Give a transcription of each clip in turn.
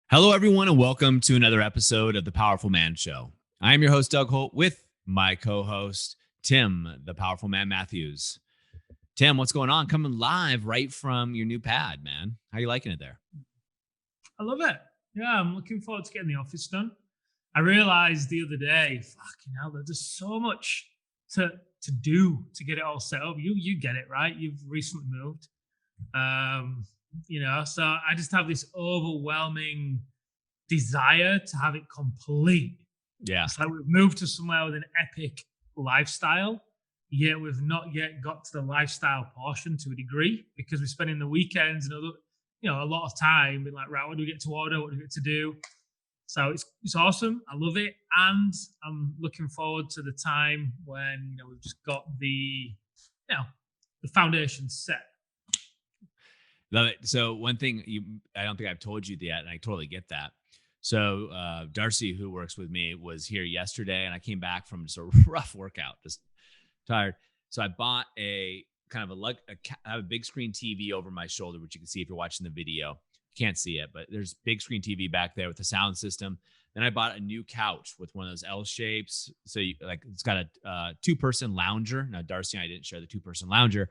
Hello, everyone, and welcome to another episode of the Powerful Man Show. I am your host, Doug Holt, with my co-host, Tim, the Powerful Man Matthews. Tim, what's going on? Coming live right from your new pad, man. How you liking it there? I love it. Yeah, I'm looking forward to getting the office done. I realized the other day, fucking hell, there's so much to do to get it all set up. You get it, right? You've recently moved. So I just have this overwhelming desire to have it complete. Yeah. It's like we've moved to somewhere with an epic lifestyle, yet we've not yet got to the lifestyle portion to a degree because we're spending the weekends and a lot of time being like, right, what do we get to order? What do we get to do? So it's awesome. I love it. And I'm looking forward to the time when, we've just got the foundation set. Love it. So one thing I don't think I've told you yet, and I totally get that. So Darcy, who works with me, was here yesterday, and I came back from just a rough workout, just tired. So I bought I have a big screen TV over my shoulder, which you can see if you're watching the video. You can't see it, but there's big screen TV back there with the sound system. Then I bought a new couch with one of those L shapes. So it's got a two-person lounger. Now Darcy and I didn't share the two-person lounger,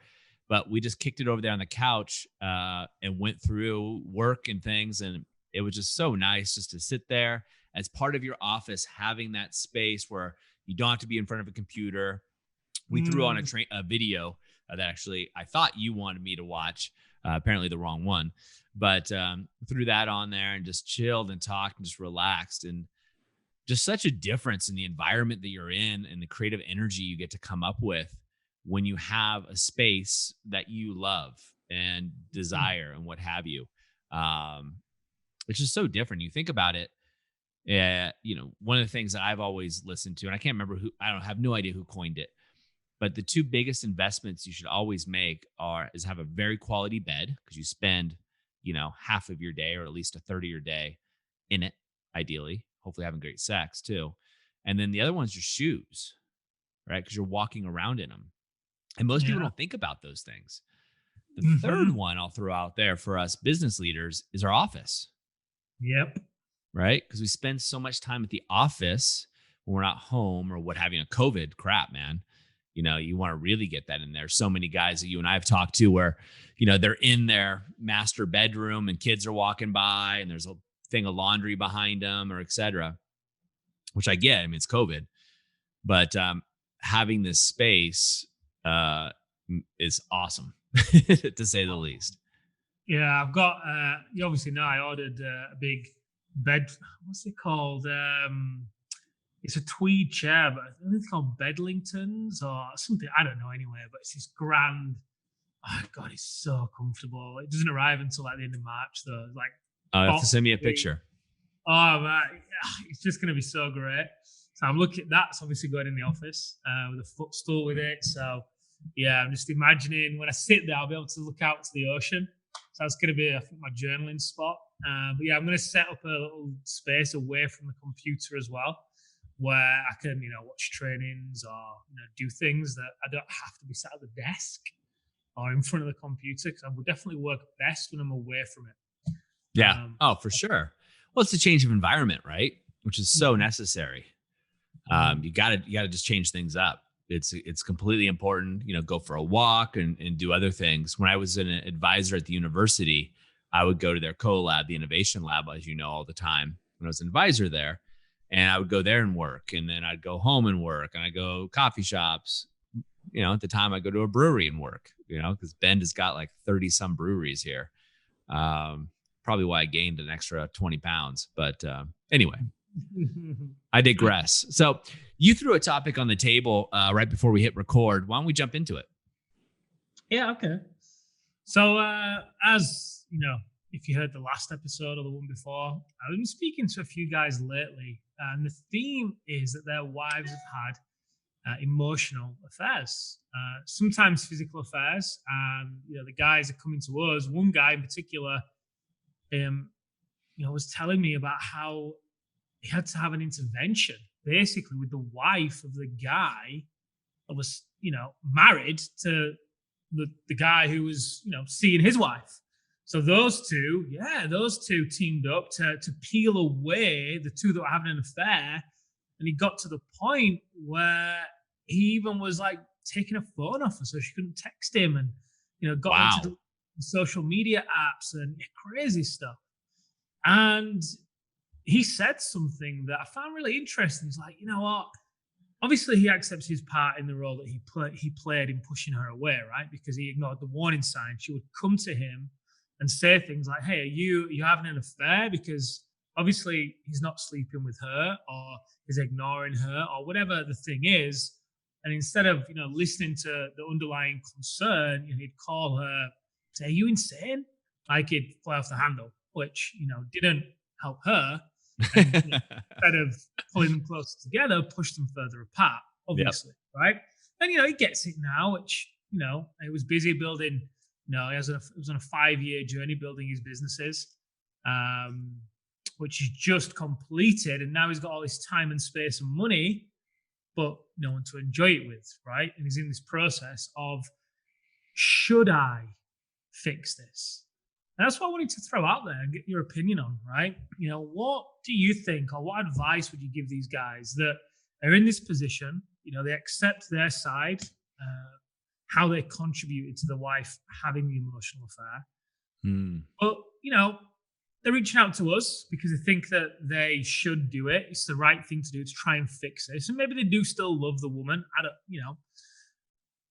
but we just kicked it over there on the couch and went through work and things. And it was just so nice just to sit there as part of your office, having that space where you don't have to be in front of a computer. We threw on a video that actually I thought you wanted me to watch, apparently the wrong one, but threw that on there and just chilled and talked and just relaxed. And just such a difference in the environment that you're in and the creative energy you get to come up with when you have a space that you love and desire and what have you. It's just so different. You think about it. One of the things that I've always listened to, and I can't remember I have no idea who coined it, but the two biggest investments you should always make is have a very quality bed, because you spend, half of your day or at least a third of your day in it, ideally, hopefully having great sex too. And then the other one's your shoes, right? Because you're walking around in them. And most people don't think about those things. The third one I'll throw out there for us business leaders is our office. Yep. Right? Because we spend so much time at the office when we're not home or what have you. COVID crap, man. You want to really get that in there. So many guys that you and I have talked to where, they're in their master bedroom and kids are walking by and there's a thing of laundry behind them or et cetera, which I get. I mean, it's COVID. But having this space is awesome, to say the least. Yeah, I've got, you obviously know I ordered a big bed. What's it called? It's a tweed chair, but I think it's called Bedlingtons or something. I don't know anyway, but it's this grand. Oh, God, it's so comfortable. It doesn't arrive until like the end of March, though. Like, you have to send me a picture. Oh, man. It's just going to be so great. So I'm looking, that's obviously going in the office with a footstool with it. So, yeah, I'm just imagining when I sit there, I'll be able to look out to the ocean. So that's going to be, I think, my journaling spot. But yeah, I'm going to set up a little space away from the computer as well, where I can, watch trainings or, do things that I don't have to be sat at the desk or in front of the computer, because I would definitely work best when I'm away from it. Yeah. For sure. Well, it's a change of environment, right? Which is so necessary. You gotta just change things up. It's completely important, go for a walk and do other things. When I was an advisor at the university, I would go to their co-lab, the innovation lab, as you know, all the time when I was an advisor there. And I would go there and work. And then I'd go home and work. And I go coffee shops. At the time I go to a brewery and work, because Bend has got like 30 some breweries here. Probably why I gained an extra 20 pounds. But anyway, I digress. So you threw a topic on the table right before we hit record. Why don't we jump into it? Yeah, okay. So as if you heard the last episode or the one before, I've been speaking to a few guys lately, and the theme is that their wives have had emotional affairs, sometimes physical affairs. And the guys are coming to us. One guy in particular, was telling me about how he had to have an intervention, basically, with the wife of the guy that was, married to the guy who was, seeing his wife. So those two teamed up to peel away the two that were having an affair. And he got to the point where he even was like taking a phone off her so she couldn't text him, and got her to Wow. the social media apps and crazy stuff. And he said something that I found really interesting. He's like, you know what? Obviously, he accepts his part in the role that he played in pushing her away, right? Because he ignored the warning signs. She would come to him and say things like, "Hey, are you having an affair?" Because obviously he's not sleeping with her, or he's ignoring her, or whatever the thing is. And instead of listening to the underlying concern, he'd call her, say, "Are you insane?" Like he'd fly off the handle, which didn't help her. And instead of pulling them closer together, push them further apart, Yep. obviously, right? And he gets it now, which he was busy building. He was on a 5-year journey building his businesses, um, which he's just completed, and now he's got all this time and space and money, but no one to enjoy it with, right? And he's in this process of, should I fix this? And that's what I wanted to throw out there and get your opinion on, right? What do you think, or what advice would you give these guys that are in this position? They accept their side, how they contributed to the wife having the emotional affair. Hmm. But, they're reaching out to us because they think that they should do it. It's the right thing to do to try and fix this. And maybe they do still love the woman. I don't.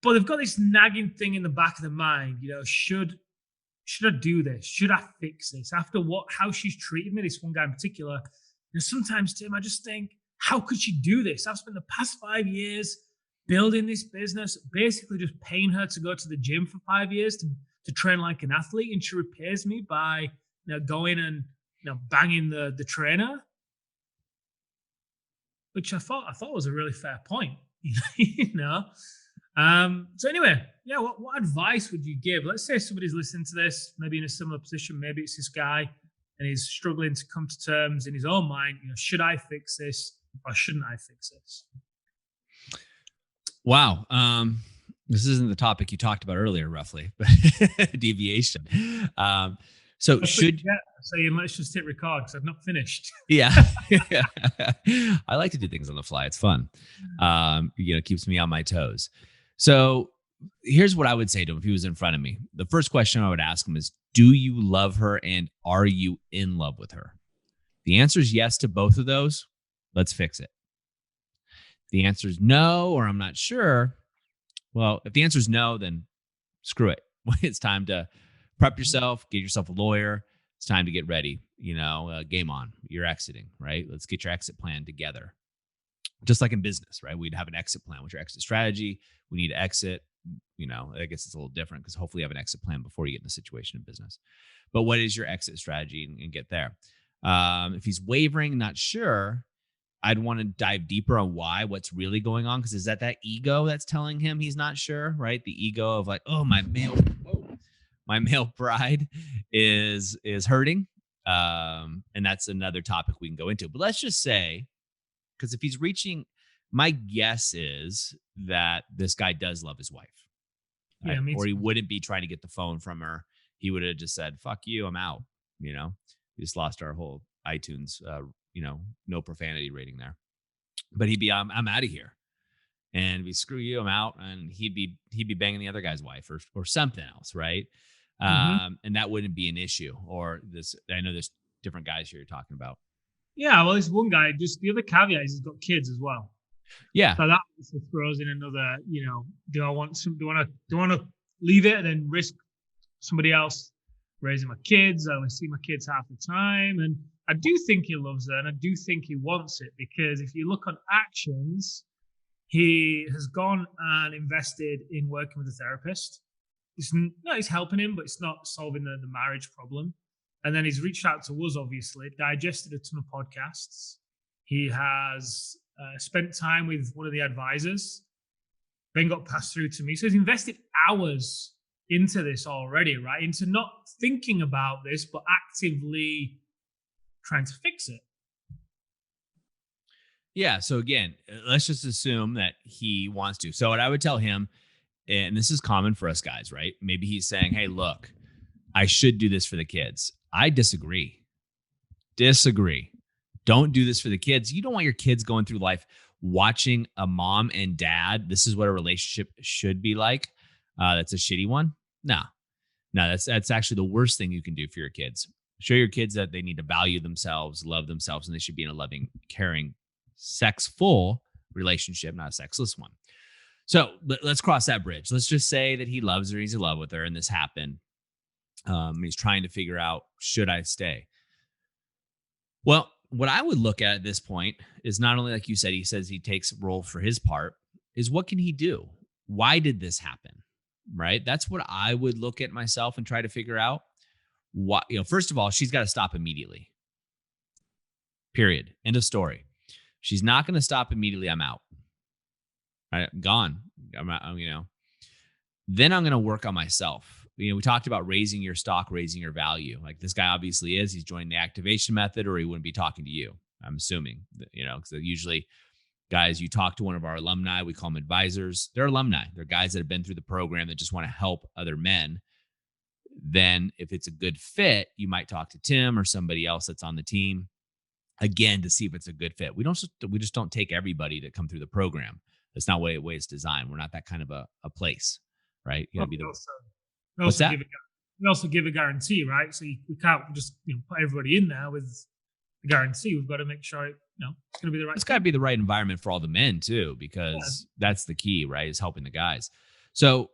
But they've got this nagging thing in the back of their mind, should I do this? Should I fix this? After how she's treated me, this one guy in particular, sometimes, Tim, I just think, how could she do this? I've spent the past 5 years building this business, basically just paying her to go to the gym for 5 years to train like an athlete, and she repays me by going and banging the trainer, which I thought was a really fair point. you know. So anyway, yeah, what advice would you give? Let's say somebody's listening to this, maybe in a similar position, maybe it's this guy and he's struggling to come to terms in his own mind, should I fix this or shouldn't I fix this? Wow. This isn't the topic you talked about earlier, roughly, but deviation. So That's what you should get saying, let's just hit record because I've not finished. yeah. I like to do things on the fly. It's fun. Keeps me on my toes. So here's what I would say to him if he was in front of me. The first question I would ask him is, do you love her and are you in love with her? The answer is yes to both of those. Let's fix it. The answer is no, or I'm not sure. Well, if the answer is no, then screw it. It's time to prep yourself, get yourself a lawyer. It's time to get ready. Game on. You're exiting, right? Let's get your exit plan together. Just like in business, right? We'd have an exit plan. What's your exit strategy? We need to exit. I guess it's a little different because hopefully you have an exit plan before you get in the situation in business. But what is your exit strategy and get there? If he's wavering, not sure, I'd want to dive deeper on what's really going on. Because is that ego that's telling him he's not sure, right? The ego of like, oh, my male pride is hurting. And that's another topic we can go into. But let's just say, because if he's reaching, my guess is that this guy does love his wife. Yeah, Right? me Or he too. wouldn't be trying to get the phone from her. He would have just said, fuck you, I'm out. We just lost our whole iTunes, no profanity rating there. But he'd be, I'm out of here. And we screw you, I'm out. And he'd be banging the other guy's wife or something else, right? Mm-hmm. And that wouldn't be an issue. Or this, I know there's different guys here you're talking about. Yeah, well, this one guy, just the other caveat is he's got kids as well. Yeah. So that also throws in another, do I want to leave it and then risk somebody else raising my kids? I only see my kids half the time. And I do think he loves her and I do think he wants it, because if you look on actions, he has gone and invested in working with a therapist. He's helping him, but it's not solving the marriage problem. And then he's reached out to us, obviously, digested a ton of podcasts. He has spent time with one of the advisors, then got passed through to me. So he's invested hours into this already, right? Into not thinking about this, but actively trying to fix it. Yeah. So again, let's just assume that he wants to. So what I would tell him, and this is common for us guys, right? Maybe he's saying, hey, look, I should do this for the kids. I disagree. Disagree. Don't do this for the kids. You don't want your kids going through life watching a mom and dad. This is what a relationship should be like. That's a shitty one. No, no, that's actually the worst thing you can do for your kids. Show your kids that they need to value themselves, love themselves, and they should be in a loving, caring, sexful relationship, not a sexless one. So let's cross that bridge. Let's just say that he loves her, he's in love with her, and this happened. He's trying to figure out, should I stay? Well, what I would look at this point is not only, like you said, he says he takes a role for his part, is what can he do? Why did this happen? Right? That's what I would look at myself and try to figure out. What, first of all, she's got to stop immediately. Period. End of story. She's not going to stop immediately. I'm out. I'm gone. I'm out, Then I'm going to work on myself. We talked about raising your stock, raising your value. Like this guy obviously is. He's joined the activation method, or he wouldn't be talking to you. I'm assuming, because usually guys, you talk to one of our alumni, we call them advisors. They're alumni. They're guys that have been through the program that just want to help other men. Then if it's a good fit, you might talk to Tim or somebody else that's on the team again to see if it's a good fit. We just don't take everybody to come through the program. That's not the way it's designed. We're not that kind of a place, right? You got to be the. What's that? We also give a guarantee, right? So we can't just put everybody in there with a guarantee. We've got to make sure it's going to be the right. It's got to be the right environment for all the men too, because that's the key, right? Is helping the guys. So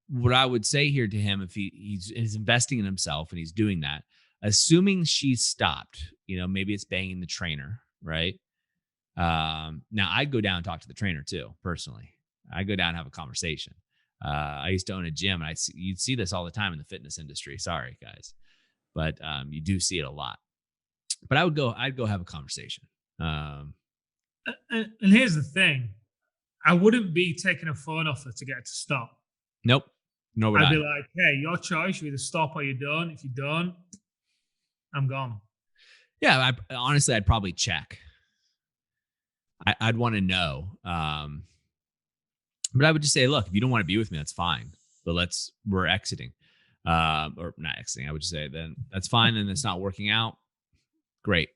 what I would say here to him, if he's investing in himself and he's doing that, assuming she's stopped, maybe it's banging the trainer, right? Now I'd go down and talk to the trainer too, personally. I'd go down and have a conversation. I used to own a gym, and you'd see this all the time in the fitness industry. Sorry, guys, but you do see it a lot. But I'd go have a conversation. And here's the thing: I wouldn't be taking a phone offer to get her to stop. Nope. No, I'd be like, "Hey, your choice. You either stop or you don't. If you don't, I'm gone." Yeah, honestly, I'd probably check. I'd want to know. But I would just say, look, if you don't want to be with me, that's fine. But we're exiting. Or not exiting. I would just say, then that's fine. And it's not working out. Great.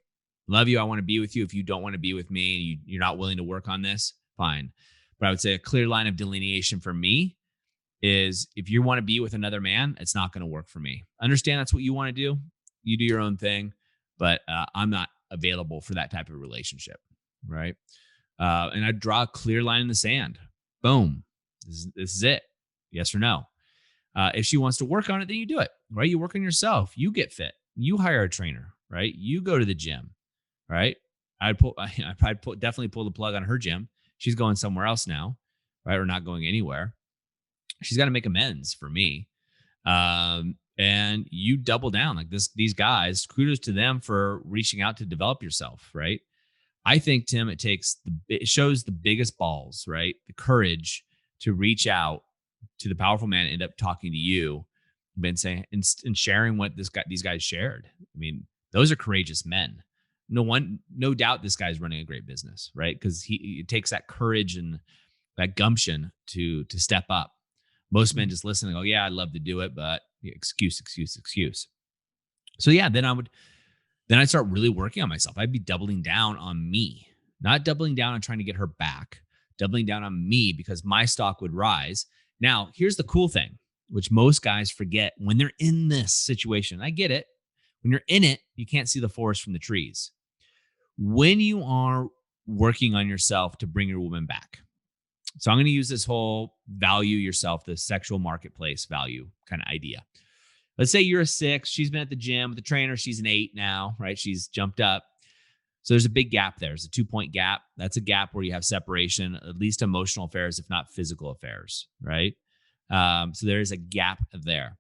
Love you. I want to be with you. If you don't want to be with me and you're not willing to work on this, fine. But I would say a clear line of delineation for me is if you want to be with another man, it's not going to work for me. Understand that's what you want to do. You do your own thing, but I'm not available for that type of relationship. Right. And I'd draw a clear line in the sand. Boom. This is it. Yes or no. If she wants to work on it, then you do it, right? You work on yourself. You get fit. You hire a trainer, right? You go to the gym, right? I'd definitely pull the plug on her gym. She's going somewhere else now, right? Or not going anywhere. She's got to make amends for me. And you double down like these guys, kudos to them for reaching out to develop yourself, right? I think, Tim, it shows the biggest balls, right? The courage to reach out to the powerful man, end up talking to you, been saying and sharing what these guys shared. I mean, those are courageous men. No doubt this guy's running a great business, right? Because it takes that courage and that gumption to step up. Most men just listen and go, yeah, I'd love to do it, but excuse. So yeah, then I'd start really working on myself. I'd be doubling down on me, not doubling down on trying to get her back, doubling down on me because my stock would rise. Now, here's the cool thing, which most guys forget when they're in this situation. I get it. When you're in it, you can't see the forest from the trees. When you are working on yourself to bring your woman back. So I'm going to use this whole value yourself, the sexual marketplace value kind of idea. Let's say you're a 6. She's been at the gym with the trainer. She's an 8 now, right? She's jumped up. So there's a big gap there. There's a 2-point gap. That's a gap where you have separation, at least emotional affairs, if not physical affairs, right? So there is a gap there.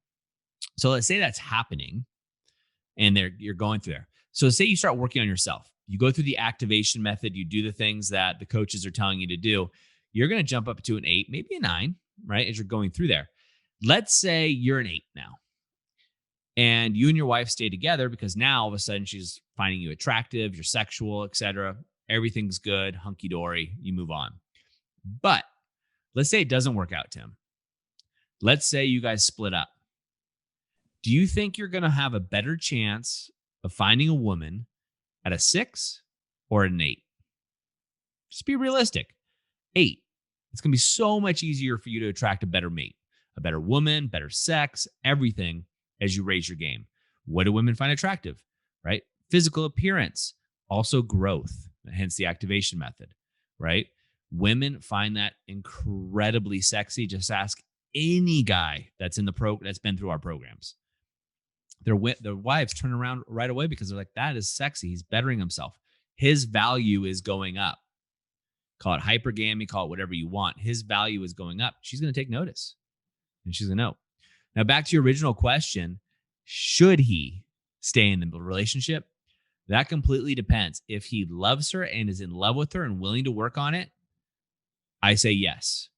So let's say that's happening and you're going through there. So say you start working on yourself. You go through the activation method. You do the things that the coaches are telling you to do. You're going to jump up to an 8, maybe a 9, right? As you're going through there. Let's say you're an 8 now. And you and your wife stay together because now all of a sudden she's finding you attractive, you're sexual, etc. Everything's good, hunky-dory, you move on. But let's say it doesn't work out, Tim. Let's say you guys split up. Do you think you're going to have a better chance of finding a woman at a 6 or an 8? Just be realistic. 8. It's going to be so much easier for you to attract a better mate, a better woman, better sex, everything as you raise your game. What do women find attractive, right? Physical appearance, also growth, hence the activation method, right? Women find that incredibly sexy. Just ask any guy that's that's been through our programs. Their wives turn around right away because they're like, that is sexy. He's bettering himself. His value is going up. Call it hypergamy, call it whatever you want. His value is going up. She's going to take notice and she's going to know. Now, back to your original question, should he stay in the relationship? That completely depends. If he loves her and is in love with her and willing to work on it, I say yes.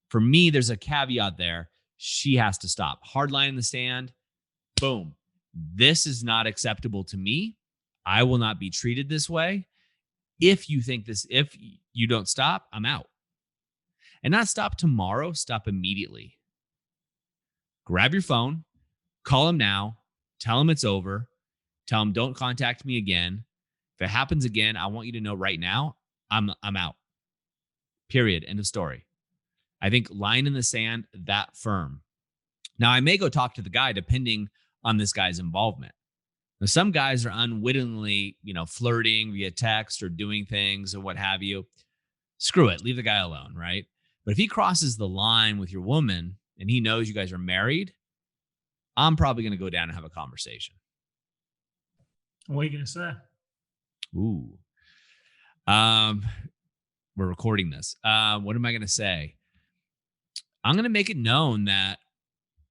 For me, there's a caveat there. She has to stop. Hard line in the sand. Boom. This is not acceptable to me. I will not be treated this way. If you don't stop, I'm out. And not stop tomorrow, stop immediately. Grab your phone, call him now, tell him it's over, tell him don't contact me again. If it happens again, I want you to know right now, I'm out. Period. End of story. I think line in the sand, that firm. Now, I may go talk to the guy depending on this guy's involvement. Now, some guys are unwittingly, flirting via text or doing things or what have you. Screw it. Leave the guy alone, right? But if he crosses the line with your woman and he knows you guys are married, I'm probably going to go down and have a conversation. What are you going to say? Ooh. We're recording this. What am I going to say? I'm going to make it known that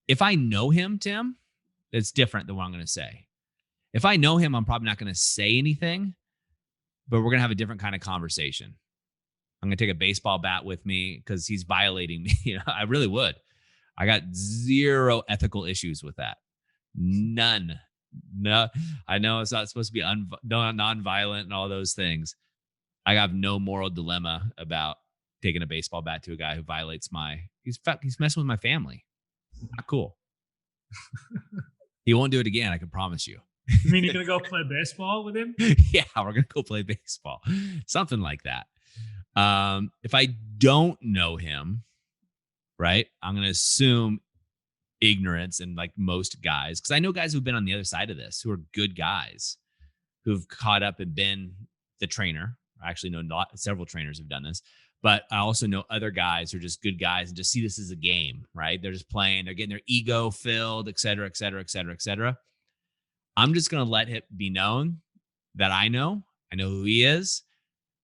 if I know him, Tim, it's different than what I'm going to say. If I know him, I'm probably not going to say anything, but we're going to have a different kind of conversation. I'm going to take a baseball bat with me because he's violating me. I really would. I got zero ethical issues with that. None. No, I know it's not supposed to be non-violent and all those things. I have no moral dilemma about taking a baseball bat to a guy who violates he's messing with my family. Not cool. He won't do it again. I can promise you. You mean you're going to go play baseball with him? Yeah, we're going to go play baseball. Something like that. If I don't know him, right, I'm going to assume ignorance and like most guys, because I know guys who've been on the other side of this who are good guys who've caught up and been the trainer. I actually know several trainers have done this, but I also know other guys who are just good guys and just see this as a game, right? They're just playing, they're getting their ego filled, et cetera, et cetera, et cetera, et cetera. I'm just going to let it be known that I know who he is,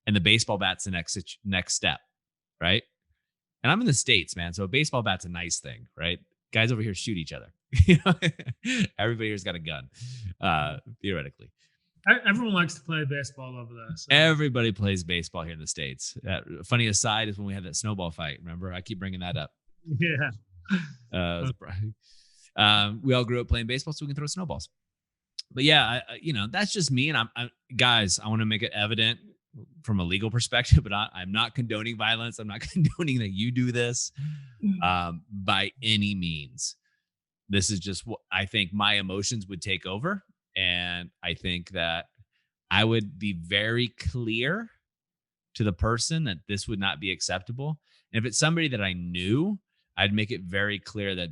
and the baseball bat's the next step, right? And I'm in the States, man. So a baseball bat's a nice thing, right? Guys over here shoot each other. Everybody here's got a gun, theoretically. Everyone likes to play baseball over there. So. Everybody plays baseball here in the States. Funny aside is when we had that snowball fight. Remember? I keep bringing that up. Yeah. We all grew up playing baseball so we can throw snowballs. But yeah, that's just me. And I'm guys, I want to make it evident from a legal perspective, but I'm not condoning violence. I'm not condoning that you do this by any means. This is just what I think my emotions would take over. And I think that I would be very clear to the person that this would not be acceptable. And if it's somebody that I knew, I'd make it very clear that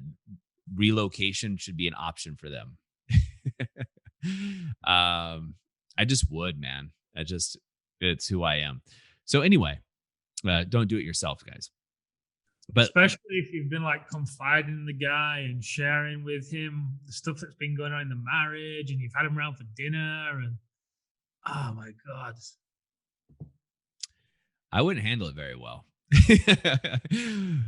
relocation should be an option for them. I just would, man. It's who I am. So anyway, don't do it yourself, guys. But especially if you've been like confiding in the guy and sharing with him the stuff that's been going on in the marriage, and you've had him around for dinner, and oh my God, I wouldn't handle it very well.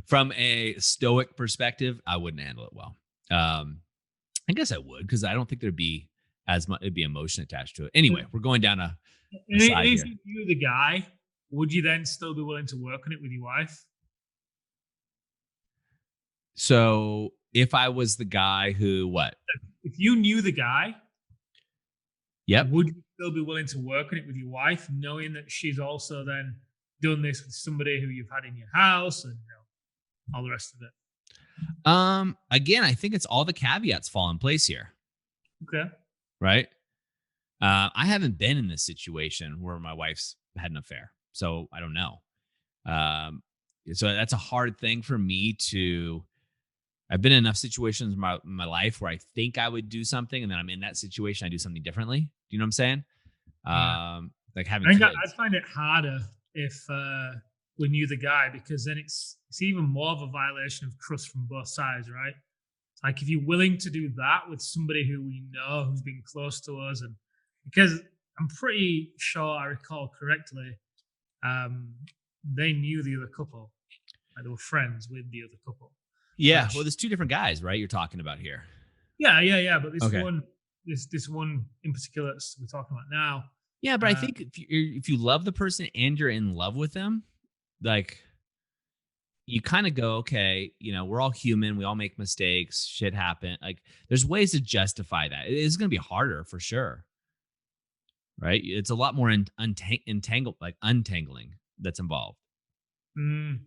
From a stoic perspective, I wouldn't handle it well. I guess I would, because I don't think there'd be as much. It'd be emotion attached to it. Anyway, we're going down a side here. If you knew the guy, would you then still be willing to work on it with your wife? So if I was the guy who if you knew the guy, yep, would you still be willing to work on it with your wife, knowing that she's also then done this with somebody who you've had in your house and all the rest of it? Again, I think it's all the caveats fall in place here, Okay. right? I haven't been in this situation where my wife's had an affair, so I don't know. Um, so that's a hard thing for me to. I've been in enough situations in my life where I think I would do something, and then I'm in that situation, I do something differently. Do you know what I'm saying? Yeah. Like having I think I'd kids. find it harder if we knew the guy, because then it's even more of a violation of trust from both sides, right? Like if you're willing to do that with somebody who we know who's been close to us, and because I'm pretty sure I recall correctly, um, they knew the other couple, like they were friends with the other couple, Yeah, well, which there's two different guys, right? You're talking about here. yeah. But Okay. this one in particular that we're talking about now, Yeah, but I uh, think if you love the person and you're in love with them, like you kind of go, okay, we're all human, we all make mistakes, shit happen. Like there's ways to justify that. It is going to be harder for sure, right? It's a lot more like untangling that's involved. mm,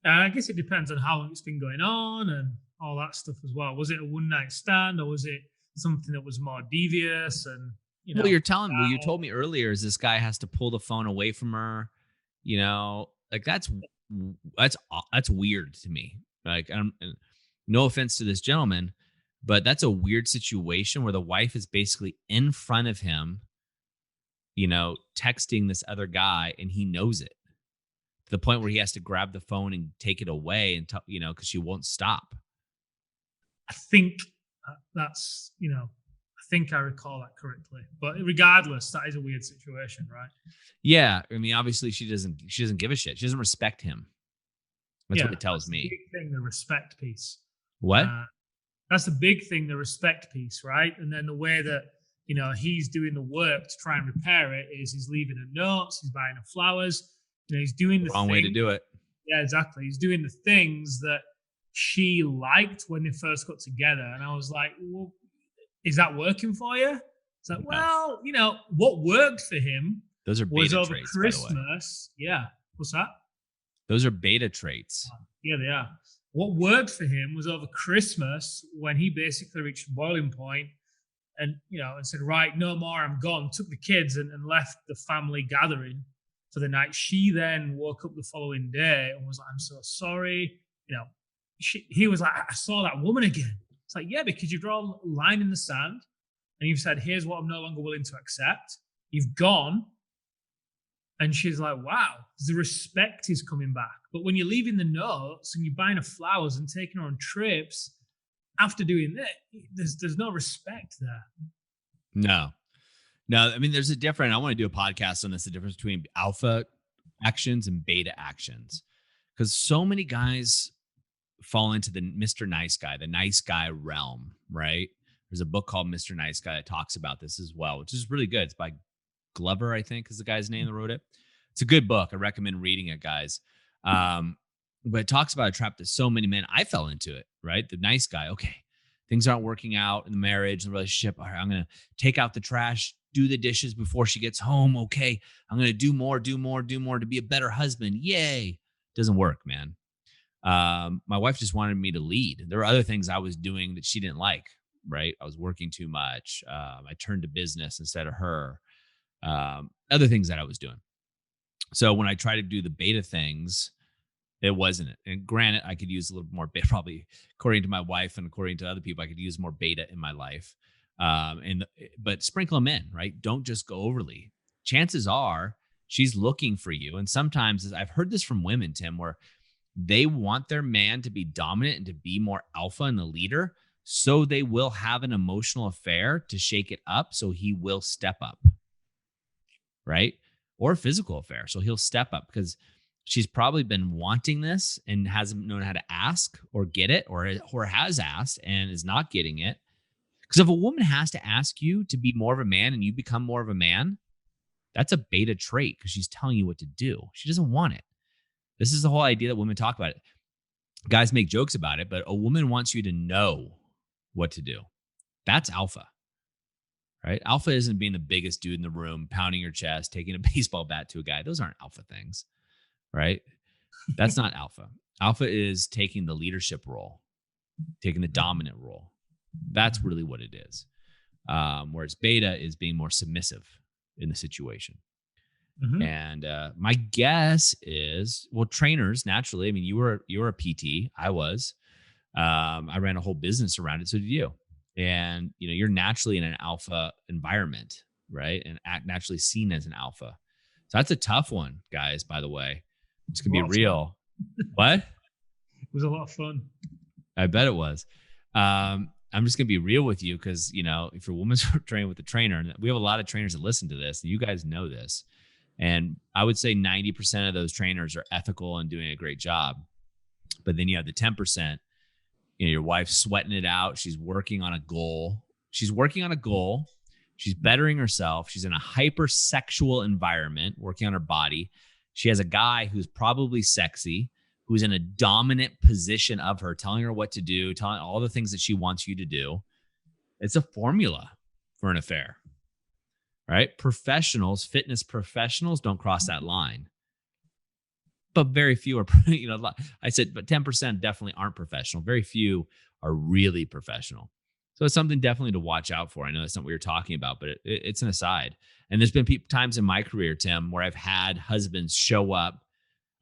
I guess it depends on how long it's been going on and all that stuff as well. Was it a one night stand, or was it something that was more devious and Well, well, you that, told me earlier is this guy has to pull the phone away from her, like that's weird to me. Like, and no offense to this gentleman, but that's a weird situation where the wife is basically in front of him, texting this other guy and he knows it to the point where he has to grab the phone and take it away and, because she won't stop. I think that's I think I recall that correctly. But regardless, that is a weird situation, right? Yeah. I mean, obviously she doesn't give a shit. She doesn't respect him. That's what Yeah, it tells that's the me. big thing, the respect piece. What? Uh, that's the big thing, the respect piece, right? And then the way that he's doing the work to try and repair it is he's leaving her notes, he's buying her flowers, he's doing The the wrong way to thing. do it. Yeah, exactly. He's doing the things that she liked when they first got together, and I was like, well, is that working for you? It's like, No, well, what worked for him those are was beta over traits, by the way. Christmas. Yeah, what's that? Those are beta traits. Yeah, they are. What worked for him was over Christmas when he basically reached boiling point and and said, right, no more, I'm gone. Took the kids and left the family gathering for the night. She then woke up the following day and was like, I'm so sorry. He was like, I saw that woman again. It's like, yeah, because you draw a line in the sand and you've said, here's what I'm no longer willing to accept. You've gone. And she's like, wow, the respect is coming back. But when you're leaving the notes and you're buying her flowers and taking her on trips after doing that, there's no respect there. No, no. I mean, there's a different. I want to do a podcast on this. The difference between alpha actions and beta actions, because so many guys fall into the Mr. Nice Guy, the nice guy realm, right? There's a book called Mr. Nice Guy that talks about this as well, which is really good. It's by Glover, I think, is the guy's name that wrote it. It's a good book. I recommend reading it, guys. But it talks about a trap that so many men, I fell into it, right? The nice guy. Okay, things aren't working out in the marriage and the relationship. All right, I'm going to take out the trash, do the dishes before she gets home. Okay, I'm going to do more to be a better husband. Yay. Doesn't work, man. My wife just wanted me to lead. There were other things I was doing that she didn't like, right? I was working too much. I turned to business instead of her. Other things that I was doing. So when I try to do the beta things, it wasn't it. And granted, I could use a little more beta, probably according to my wife and according to other people, I could use more beta in my life. But sprinkle them in, right? Don't just go overly. Chances are she's looking for you. And sometimes I've heard this from women, Tim, where they want their man to be dominant and to be more alpha and the leader. So they will have an emotional affair to shake it up. So he will step up, right? Or a physical affair. So he'll step up because she's probably been wanting this and hasn't known how to ask or get it, or has asked and is not getting it. Because if a woman has to ask you to be more of a man and you become more of a man, that's a beta trait because she's telling you what to do. She doesn't want it. This is the whole idea that women talk about it. Guys make jokes about it, but a woman wants you to know what to do. That's alpha, right? Alpha isn't being the biggest dude in the room, pounding your chest, taking a baseball bat to a guy. Those aren't alpha things, right? That's not alpha. Alpha is taking the leadership role. taking the dominant role. That's really what it is. Whereas beta is being more submissive in the situation. Mm-hmm. And my guess is, well, trainers naturally. I mean, you were a PT. I was. I ran a whole business around it. So did you. And you're naturally in an alpha environment, right? And naturally seen as an alpha. So that's a tough one, guys. By the way, it's gonna be real. What? It was a lot of fun. I bet it was. I'm just gonna be real with you because if you're a woman's trained with a trainer, and we have a lot of trainers that listen to this, and you guys know this. And I would say 90% of those trainers are ethical and doing a great job. But then you have the 10%, your wife's sweating it out. She's working on a goal. She's bettering herself. She's in a hypersexual environment, working on her body. She has a guy who's probably sexy, who's in a dominant position of her, telling her what to do, telling all the things that she wants you to do. It's a formula for an affair. Right? Fitness professionals don't cross that line. But very few are, I said, but 10% definitely aren't professional. Very few are really professional. So it's something definitely to watch out for. I know that's not what you're talking about, but it's an aside. And there's been times in my career, Tim, where I've had husbands show up.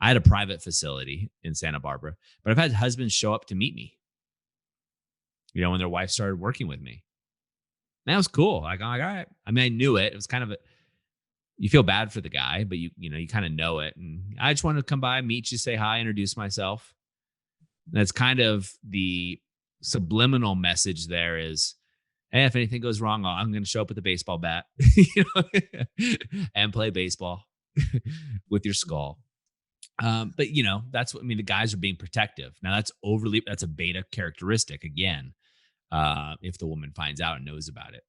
I had a private facility in Santa Barbara, but I've had husbands show up to meet me, when their wife started working with me. That was cool. Like, I'm like, all right. I mean, I knew it. It was kind of you feel bad for the guy, but you kind of know it. And I just wanted to come by, meet you, say hi, introduce myself. And that's kind of the subliminal message there is, hey, if anything goes wrong, I'm going to show up with a baseball bat, and play baseball with your skull. But that's what, the guys are being protective. Now that's a beta characteristic again. If the woman finds out and knows about it.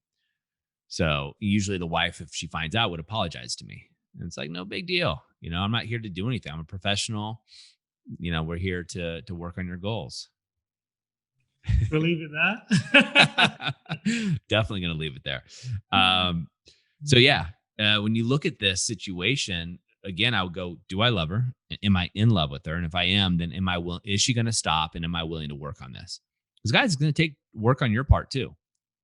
So usually the wife, if she finds out, would apologize to me. And it's like, no big deal. I'm not here to do anything. I'm a professional. We're here to work on your goals. We'll leave it there. Definitely going to leave it there. So yeah, when you look at this situation, again, I would go, do I love her? Am I in love with her? And if I am, then is she going to stop? And am I willing to work on this? Because guys, it's going to take work on your part too.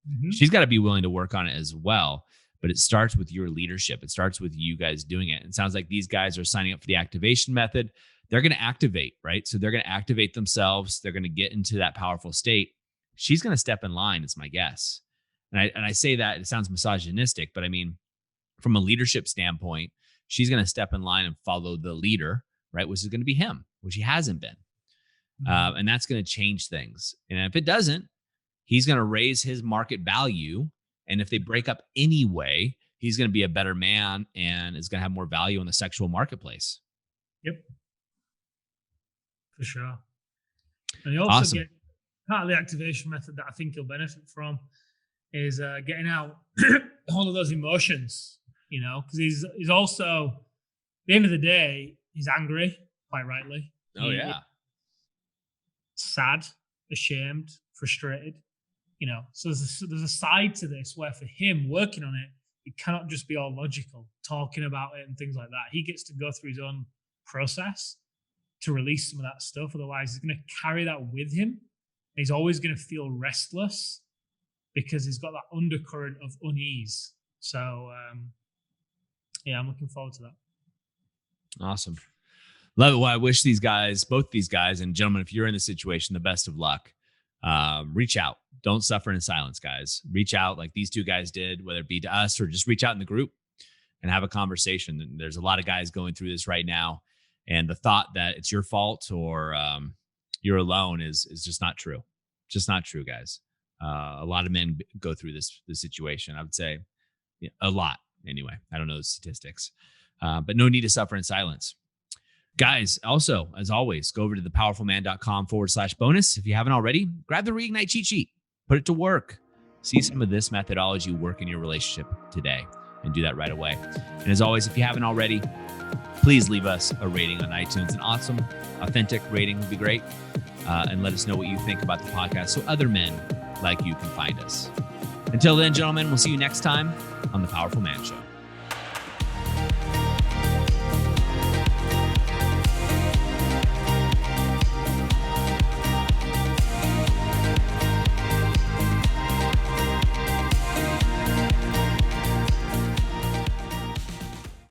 Mm-hmm. She's got to be willing to work on it as well. But it starts with your leadership. It starts with you guys doing it. And it sounds like these guys are signing up for the activation method. They're going to activate, right? So they're going to activate themselves. They're going to get into that powerful state. She's going to step in line, is my guess. And I say that, it sounds misogynistic, but I mean, from a leadership standpoint, she's going to step in line and follow the leader, right? Which is going to be him, which he hasn't been. And that's going to change things. And if it doesn't, he's going to raise his market value. And if they break up anyway, he's going to be a better man and is going to have more value in the sexual marketplace. Yep. For sure. And you also get part of the activation method that I think you'll benefit from is getting out all of those emotions, because he's also, at the end of the day, he's angry, quite rightly. Oh, yeah. Sad, ashamed, frustrated, so there's a side to this where for him working on it cannot just be all logical, talking about it and things like that. He gets to go through his own process to release some of that stuff. Otherwise, he's going to carry that with him. He's always going to feel restless because he's got that undercurrent of unease. So, I'm looking forward to that. Awesome. Love it. Well, I wish both these guys, and gentlemen, if you're in the situation, the best of luck. Reach out. Don't suffer in silence, guys. Reach out like these two guys did, whether it be to us or just reach out in the group and have a conversation. And there's a lot of guys going through this right now. And the thought that it's your fault or you're alone is just not true. Just not true, guys. A lot of men go through this situation. I would say a lot anyway. I don't know the statistics, but no need to suffer in silence. Guys, also, as always, go over to thepowerfulman.com/bonus. If you haven't already, grab the Reignite cheat sheet, put it to work. See some of this methodology work in your relationship today and do that right away. And as always, if you haven't already, please leave us a rating on iTunes. An awesome, authentic rating would be great. And let us know what you think about the podcast so other men like you can find us. Until then, gentlemen, we'll see you next time on The Powerful Man Show.